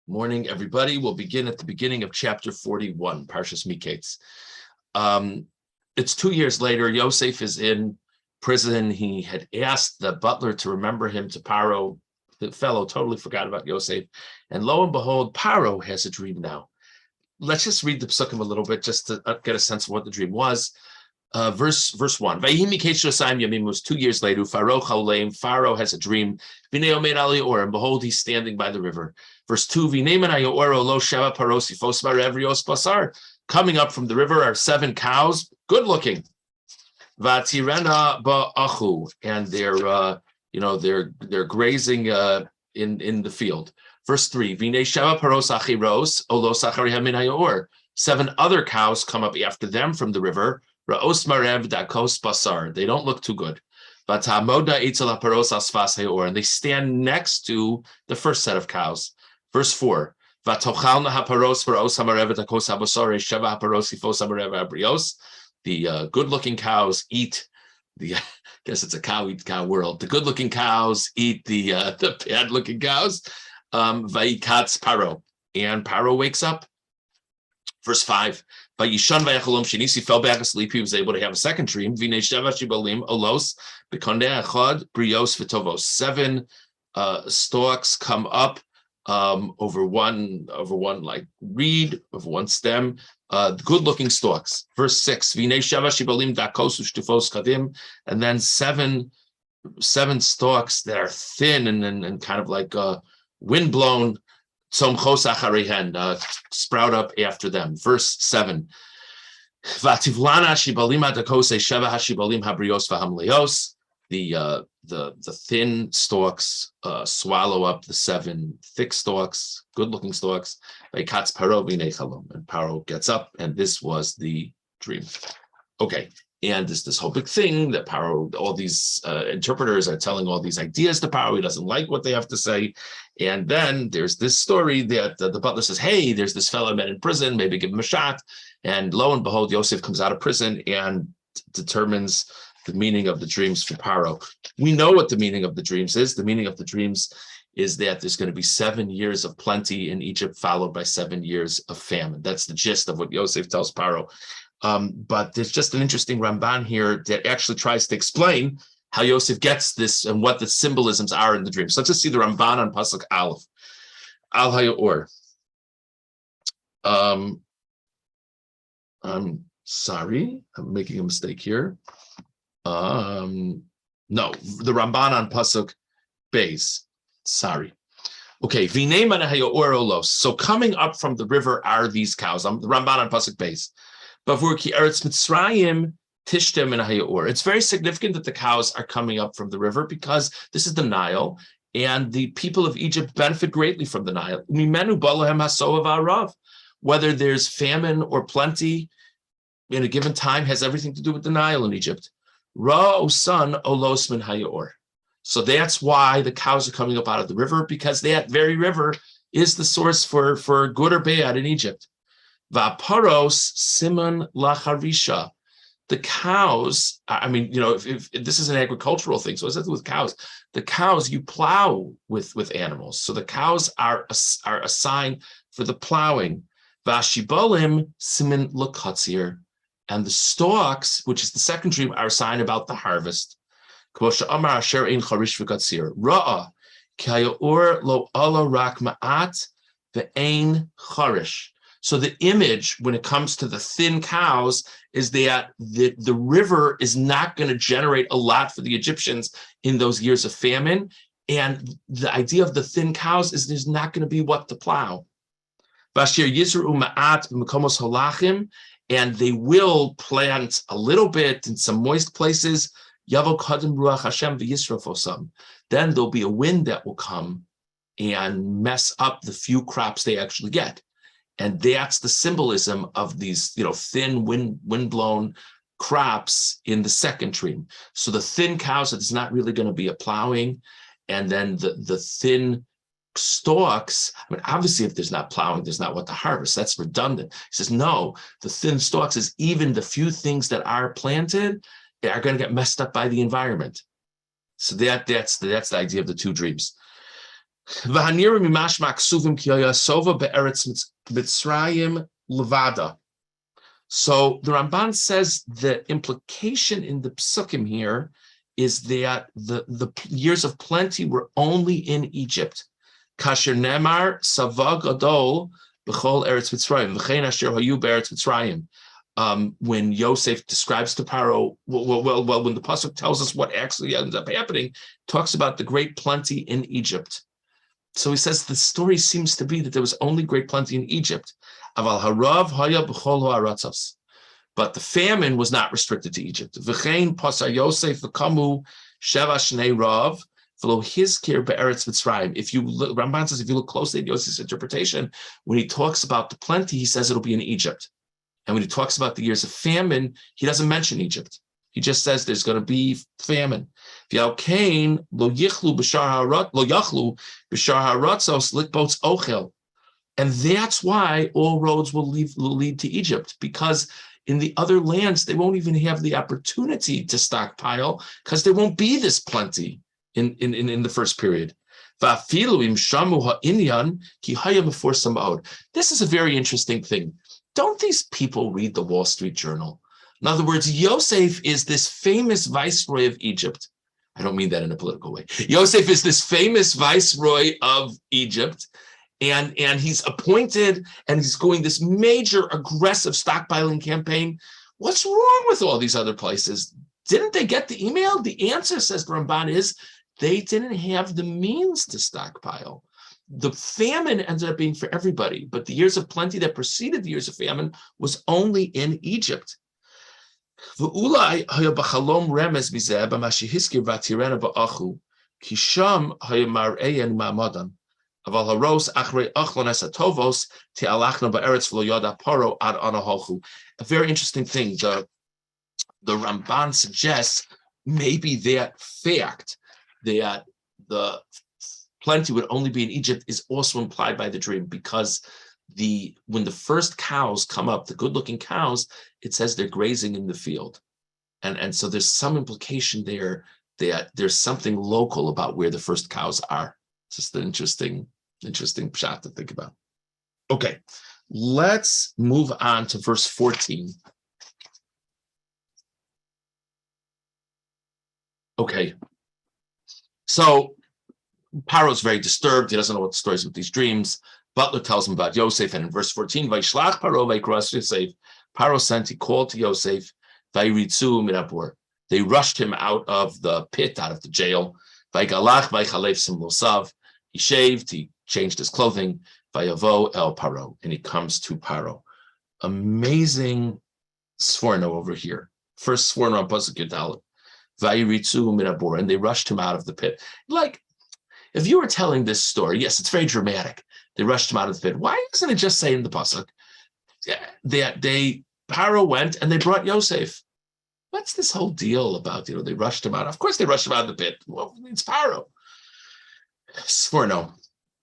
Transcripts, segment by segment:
Morning, everybody. We'll begin at the beginning of chapter 41, Parshas Miketz. It's 2 years later. Yosef is in prison. He had asked the butler to remember him to Paro. The fellow totally forgot about Yosef. And lo and behold, Paro has a dream now. Let's just read the psukim a little bit just to get a sense of what the dream was. Verse 1. It was 2 years later. Pharaoh has a dream. And behold, he's standing by the river. Verse 2. Coming up from the river are 7 cows, good looking. And they're grazing in the field. Verse 3. 7 other cows come up after them from the river. They don't look too good. And they stand next to the first set of cows. Verse 4. The good-looking cows eat I guess it's a cow-eat-cow world. The good-looking cows eat the bad-looking cows. Miketz Paro. And Paro wakes up. Verse 5. He fell back asleep. He was able to have a second dream. 7 stalks come up over one like reed, over one stem, good-looking stalks. Verse 6. And then seven stalks that are thin and kind of like wind-blown, sprout up after them. Verse 7. The thin stalks swallow up the 7 thick stalks, good-looking stalks. And Paro gets up, and this was the dream. Okay. And there's this whole big thing that Paro, all these interpreters are telling all these ideas to Paro. He doesn't like what they have to say. And then there's this story that the butler says, hey, there's this fellow I met in prison, maybe give him a shot. And lo and behold, Yosef comes out of prison and determines the meaning of the dreams for Paro. We know what the meaning of the dreams is. The meaning of the dreams is that there's going to be 7 years of plenty in Egypt, followed by 7 years of famine. That's the gist of what Yosef tells Paro. But there's just an interesting Ramban here that actually tries to explain how Yosef gets this and what the symbolisms are in the dream. So let's just see the Ramban on Pasuk Aleph. Al Hayor. I'm sorry, I'm making a mistake here. No, the Ramban on Pasuk Beis. Sorry. Okay, so coming up from the river are these cows. The Ramban on Pasuk Beis. It's very significant that the cows are coming up from the river because this is the Nile, and the people of Egypt benefit greatly from the Nile. Whether there's famine or plenty in a given time has everything to do with the Nile in Egypt. So that's why the cows are coming up out of the river, because that very river is the source for good or bad in Egypt. Vaparos simon lacharisha. The cows, if this is an agricultural thing, so what's that to do with cows? The cows, you plow with animals. So the cows are a sign for the plowing. Vashibolim simon lakatzir. And the stalks, which is the second dream, are a sign about the harvest. Ra'a kayor lo ala rak ma'at ve'ein charish. So the image, when it comes to the thin cows, is that the river is not going to generate a lot for the Egyptians in those years of famine. And the idea of the thin cows is there's not going to be what to plow. And they will plant a little bit in some moist places. Then there'll be a wind that will come and mess up the few crops they actually get. And that's the symbolism of these, thin wind-blown crops in the second dream. So the thin cows, it's not really going to be a plowing. And then the thin stalks, obviously if there's not plowing, there's not what to harvest. That's redundant. He says, no, the thin stalks is even the few things that are planted are going to get messed up by the environment. So that's the idea of the 2 dreams. V'hanira mimashma ksuvim ki haya sova be'eretz Mitzrayim levada. So the Ramban says the implication in the psukim here is that the years of plenty were only in Egypt. Kasher nemar savag adol b'chol eretz Mitzrayim v'chein asher hayu be'eretz Mitzrayim. When Yosef describes to Paro, well, when the pasuk tells us what actually ends up happening, talks about the great plenty in Egypt. So he says the story seems to be that there was only great plenty in Egypt. Aval harav haya b'chol ha'aratzos. But the famine was not restricted to Egypt. V'chein pasar Yosef v'kamu sheva shnei rav v'lo hizkir be'eretz Mitzrayim. If you look, Ramban says, if you look closely at Yosef's interpretation, when he talks about the plenty, he says it'll be in Egypt. And when he talks about the years of famine, he doesn't mention Egypt. He just says there's going to be famine. V'alkein lo yichlu b'shar haratzos litbots ochel. And that's why all roads will lead to Egypt, because in the other lands, they won't even have the opportunity to stockpile because there won't be this plenty in the first period. This is a very interesting thing. Don't these people read the Wall Street Journal? In other words, Yosef is this famous viceroy of Egypt. I don't mean that in a political way. Yosef is this famous viceroy of Egypt. And he's appointed, and he's going this major aggressive stockpiling campaign. What's wrong with all these other places? Didn't they get the email? The answer, says the Ramban, is they didn't have the means to stockpile. The famine ended up being for everybody, but the years of plenty that preceded the years of famine was only in Egypt. A very interesting thing. The Ramban suggests maybe that fact that the plenty would only be in Egypt is also implied by the dream, because when the first cows come up, the good-looking cows, it says they're grazing in the field. And so there's some implication there that there's something local about where the first cows are. It's just an interesting shot to think about. Okay, let's move on to verse 14. Okay, so Paro's very disturbed. He doesn't know what the story is with these dreams. Butler tells him about Yosef, and in verse 14, Vaishlach Paro Vaikras Yosef, Paro sent, he called to Yosef, Vairitzu Mirabur. They rushed him out of the pit, out of the jail. Vaikalach Vaikhalef Simlosav. He shaved, he changed his clothing, Vayavo El Paro, and he comes to Paro. Amazing sforno over here. First sforno on Pasuk Yudal, Vayiritzu Minabor, and they rushed him out of the pit. Like, if you were telling this story, yes, it's very dramatic. They rushed him out of the pit. Why doesn't it just say in the Pasuk that Paro went and they brought Yosef? What's this whole deal about, they rushed him out? Of course they rushed him out of the pit. Well, it's Paro. Sforno,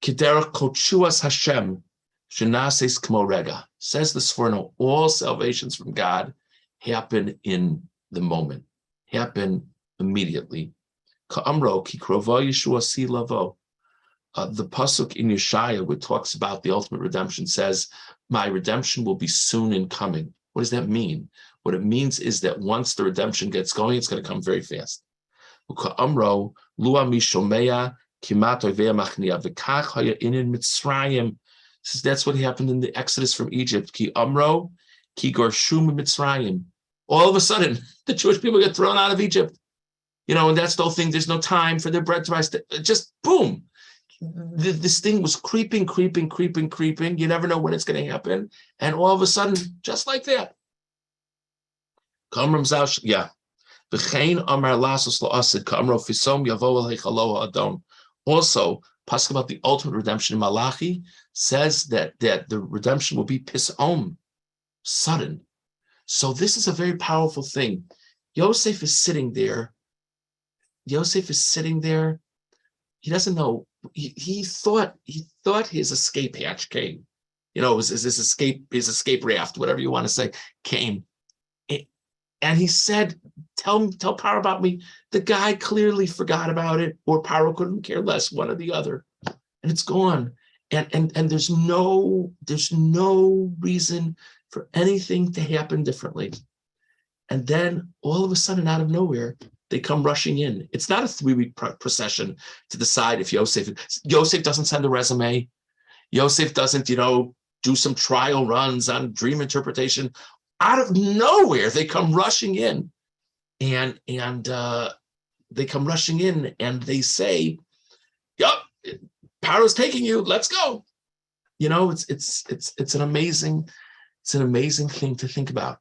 Kidera Kochuas Hashem, Shenases Kmorega, says the Sforno, all salvations from God happen in the moment, happen immediately. Ka'amro, Kikrova Yeshua Si Lavo. The pasuk in Yeshaya, which talks about the ultimate redemption, says, my redemption will be soon in coming. What does that mean? What it means is that once the redemption gets going, it's going to come very fast. Ka'amro, Lua Mishomea, Kimat Ovea Machnia, V'kach Haya Inin Mitzrayim. Says that's what happened in the Exodus from Egypt. Ki Amro, Ki Gorshum Mitzrayim. All of a sudden, the Jewish people get thrown out of Egypt. And that's the whole thing. There's no time for their bread to rise. Just boom. This thing was creeping. You never know when it's going to happen. And all of a sudden, just like that. Yeah. Also, pasuk about the ultimate redemption in Malachi says that the redemption will be pisom, sudden. So this is a very powerful thing. Yosef is sitting there. He doesn't know. He thought his escape hatch came. His escape raft, whatever you want to say, came. And he said, tell Paro about me. The guy clearly forgot about it, or Paro couldn't care less, one or the other. and it's gone. And there's no reason for anything to happen differently. And then all of a sudden, out of nowhere, they come rushing in. It's not a 3-week procession to decide if Yosef doesn't send a resume. Yosef doesn't, do some trial runs on dream interpretation. Out of nowhere, they come rushing in, and they come rushing in, and they say, "Yup, Paro's taking you. Let's go." It's an amazing thing to think about.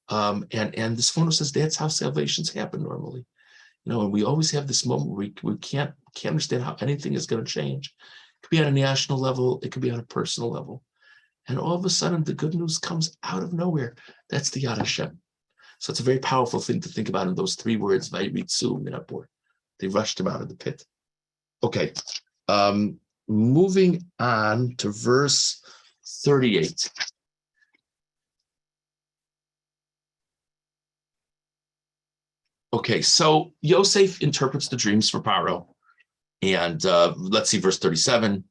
And the Sforno says that's how salvations happen normally. And we always have this moment where we can't understand how anything is going to change. It could be on a national level, it could be on a personal level. And all of a sudden, the good news comes out of nowhere. That's the Yad Hashem. So it's a very powerful thing to think about in those 3 words, Vayritzu Minapor. They rushed him out of the pit. Okay, moving on to verse 38. Okay, so Yosef interprets the dreams for Paro. And let's see verse 37.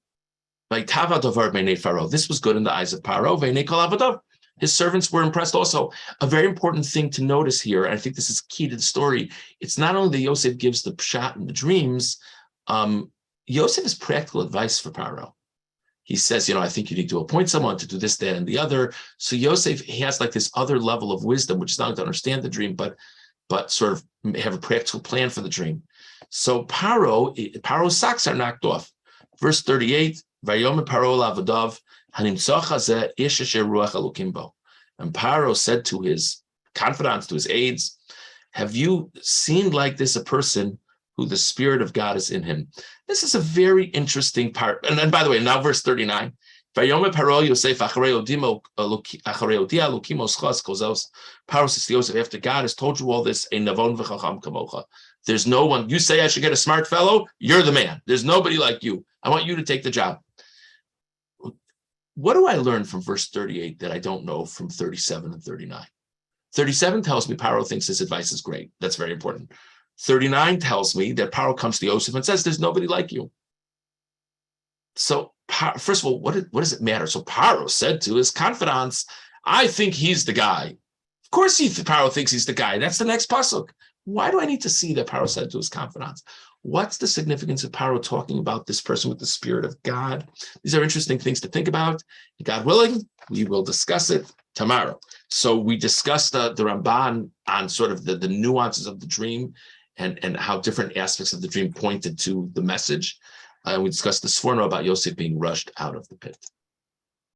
This was good in the eyes of Paro. His servants were impressed also. A very important thing to notice here, and I think this is key to the story, it's not only that Yosef gives the pshat and the dreams, Yosef is practical advice for Paro. He says, I think you need to appoint someone to do this, that, and the other. So Yosef has like this other level of wisdom, which is not to understand the dream, but sort of have a practical plan for the dream. So Paro's socks are knocked off. Verse 38, Vayom Paro lavadav hanimtzach hazeh ish asher ruach elokim bo. And Paro said to his confidants, to his aides, have you seen like this a person who the Spirit of God is in him? This is a very interesting part. And then, by the way, now verse 39. Paro says to Yosef, after God has told you all this, there's no one. You say I should get a smart fellow, you're the man. There's nobody like you. I want you to take the job. What do I learn from verse 38 that I don't know from 37 and 39? 37 tells me Paro thinks his advice is great. That's very important. 39 tells me that Paro comes to Yosef and says, there's nobody like you. So first of all, what does it matter? So Paro said to his confidants, I think he's the guy. Of course Paro thinks he's the guy. That's the next pasuk. Why do I need to see that Paro said to his confidants? What's the significance of Paro talking about this person with the Spirit of God? These are interesting things to think about. God willing, we will discuss it tomorrow. So we discussed the Ramban on sort of the nuances of the dream and how different aspects of the dream pointed to the message. We discussed the Sforno about Yosef being rushed out of the pit.